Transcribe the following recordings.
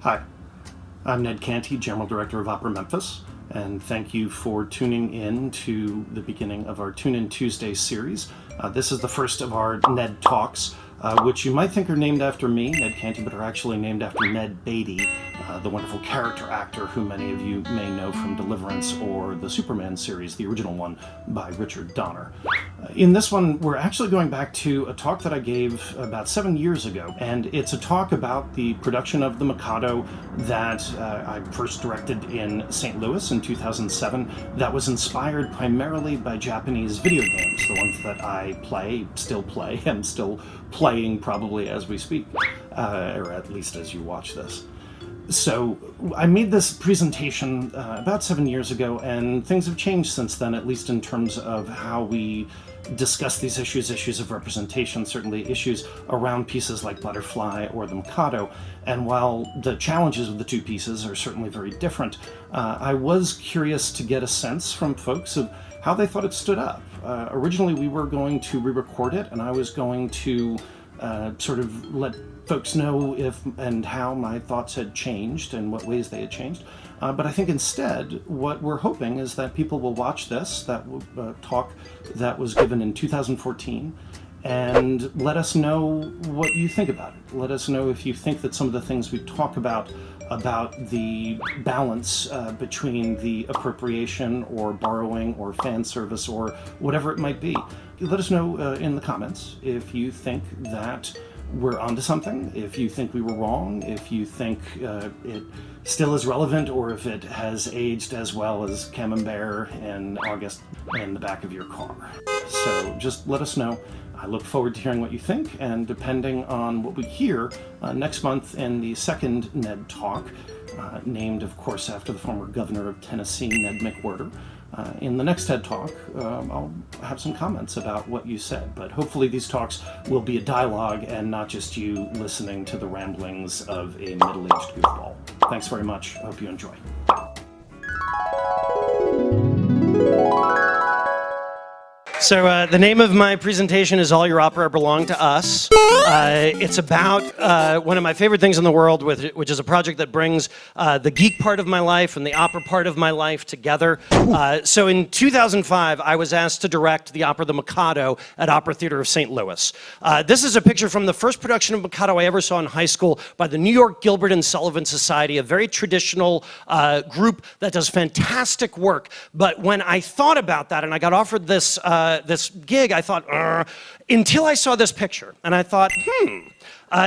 Hi, I'm Ned Canty, General Director of Opera Memphis, and thank you for tuning in to the beginning of our Tune In Tuesday series. This is the first of our Ned Talks, which you might think are named after me, Ned Canty, but are actually named after Ned Beatty, the wonderful character actor who many of you may know from Deliverance or the Superman series, the original one by Richard Donner. In this one, we're actually going back to a talk that I gave about 7 years ago, and it's a talk about the production of the Mikado that I first directed in St. Louis in 2007 that was inspired primarily by Japanese video games, the ones that I still play, and still playing probably as we speak, or at least as you watch this. So I made this presentation about 7 years ago, and things have changed since then, at least in terms of how we discuss these issues of representation, certainly issues around pieces like Butterfly or the Mikado. And while the challenges of the two pieces are certainly very different, I was curious to get a sense from folks of how they thought it stood up. Originally we were going to re-record it, and I was going to sort of let folks know if and how my thoughts had changed and what ways they had changed. But I think instead, what we're hoping is that people will watch this, that talk that was given in 2014, and let us know what you think about it. Let us know if you think that some of the things we talk about the balance between the appropriation or borrowing or fan service or whatever it might be. Let us know in the comments if you think that we're onto something, if you think we were wrong, if you think it still is relevant, or if it has aged as well as Camembert in August in the back of your car. So just let us know. I look forward to hearing what you think, and depending on what we hear next month in the second Ned Talk, named of course after the former governor of Tennessee, Ned McWhirter, in the next TED Talk, I'll have some comments about what you said, but hopefully these talks will be a dialogue and not just you listening to the ramblings of a middle-aged goofball. Thanks very much. I hope you enjoy. So the name of my presentation is All Your Opera Belong to Us. It's about one of my favorite things in the world, which is a project that brings the geek part of my life and the opera part of my life together. So in 2005, I was asked to direct the opera The Mikado at Opera Theater of St. Louis. This is a picture from the first production of Mikado I ever saw in high school by the New York Gilbert and Sullivan Society, a very traditional group that does fantastic work. But when I thought about that and I got offered this gig, I thought, until I saw this picture, and I thought,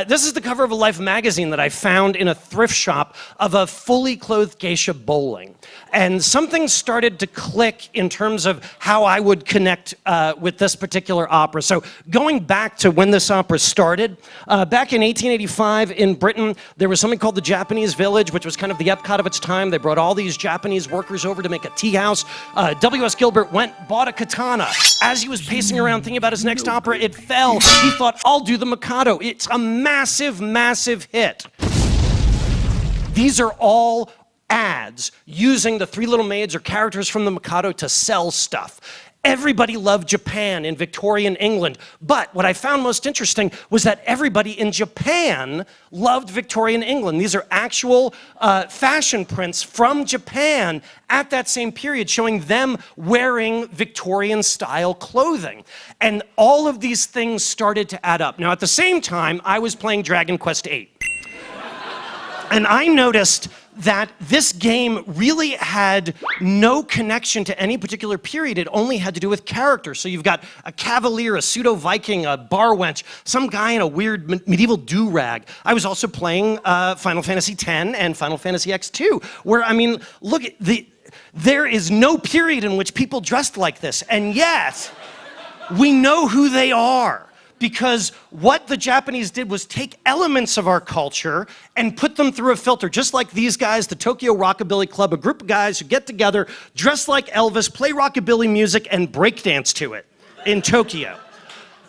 this is the cover of a Life magazine that I found in a thrift shop of a fully clothed geisha bowling. And something started to click in terms of how I would connect with this particular opera. So going back to when this opera started, back in 1885 in Britain, there was something called the Japanese Village, which was kind of the Epcot of its time. They brought all these Japanese workers over to make a tea house. W.S. Gilbert bought a katana. As he was pacing around thinking about his next opera, it fell. He thought, I'll do the Mikado. It's a massive, massive hit. These are all ads using the Three Little Maids or characters from the Mikado to sell stuff. Everybody loved Japan in Victorian England, but what I found most interesting was that everybody in Japan loved Victorian England. These are actual fashion prints from Japan at that same period, showing them wearing Victorian-style clothing. And all of these things started to add up. Now, at the same time, I was playing Dragon Quest VIII. And I noticed that this game really had no connection to any particular period. It only had to do with characters. So you've got a cavalier, a pseudo-Viking, a bar wench, some guy in a weird medieval do-rag. I was also playing Final Fantasy X and Final Fantasy X2, where, I mean, look, there is no period in which people dressed like this, and yet we know who they are. Because what the Japanese did was take elements of our culture and put them through a filter, just like these guys, the Tokyo Rockabilly Club, a group of guys who get together, dress like Elvis, play rockabilly music, and breakdance to it in Tokyo.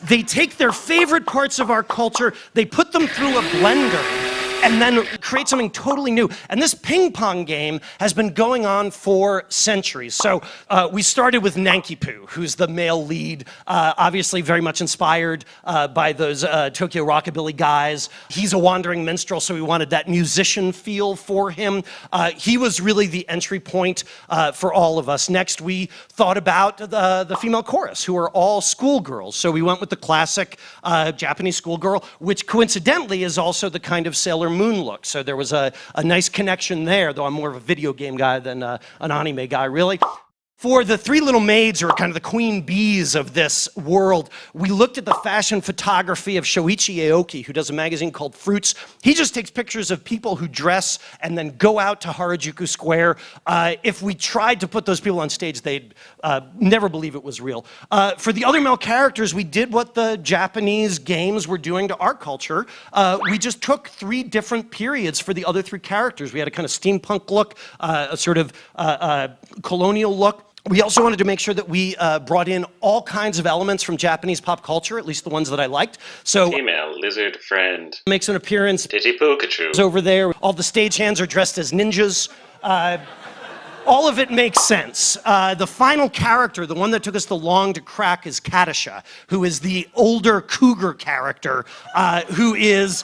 They take their favorite parts of our culture, they put them through a blender, and then create something totally new. And this ping pong game has been going on for centuries. So we started with Nanky Poo, who's the male lead, obviously very much inspired by those Tokyo Rockabilly guys. He's a wandering minstrel, so we wanted that musician feel for him. He was really the entry point for all of us. Next, we thought about the female chorus, who are all schoolgirls. So we went with the classic Japanese schoolgirl, which coincidentally is also the kind of Sailor Moon look. So there was a nice connection there, though I'm more of a video game guy than an anime guy, really. For the three little maids, who are kind of the queen bees of this world, we looked at the fashion photography of Shoichi Aoki, who does a magazine called Fruits. He just takes pictures of people who dress and then go out to Harajuku Square. If we tried to put those people on stage, they'd never believe it was real. For the other male characters, we did what the Japanese games were doing to our culture. We just took three different periods for the other three characters. We had a kind of steampunk look, a sort of colonial look. We also wanted to make sure that we brought in all kinds of elements from Japanese pop culture, at least the ones that I liked. So, female lizard friend makes an appearance. Titty Pikachu Over there. All the stagehands are dressed as ninjas. All of it makes sense. The final character, the one that took us the long to crack, is Katisha, who is the older cougar character, who is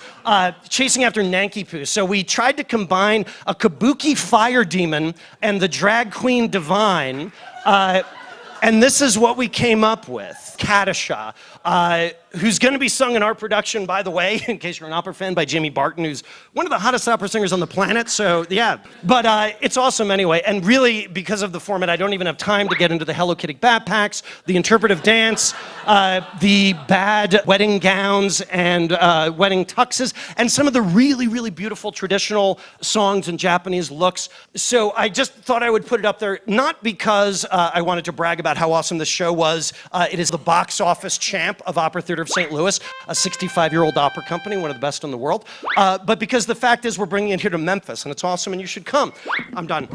chasing after Nanky Poo. So we tried to combine a kabuki fire demon and the drag queen divine, and this is what we came up with. Katisha, who's going to be sung in our production, by the way, in case you're an opera fan, by Jimmy Barton, who's one of the hottest opera singers on the planet, so yeah. But it's awesome anyway, and really, because of the format, I don't even have time to get into the Hello Kitty backpacks, the interpretive dance, the bad wedding gowns and wedding tuxes, and some of the really, really beautiful traditional songs and Japanese looks. So I just thought I would put it up there, not because I wanted to brag about how awesome this show was. It is the box office champ of Opera Theater of St. Louis, a 65-year-old opera company, one of the best in the world. But because the fact is we're bringing it here to Memphis, and it's awesome, and you should come. I'm done.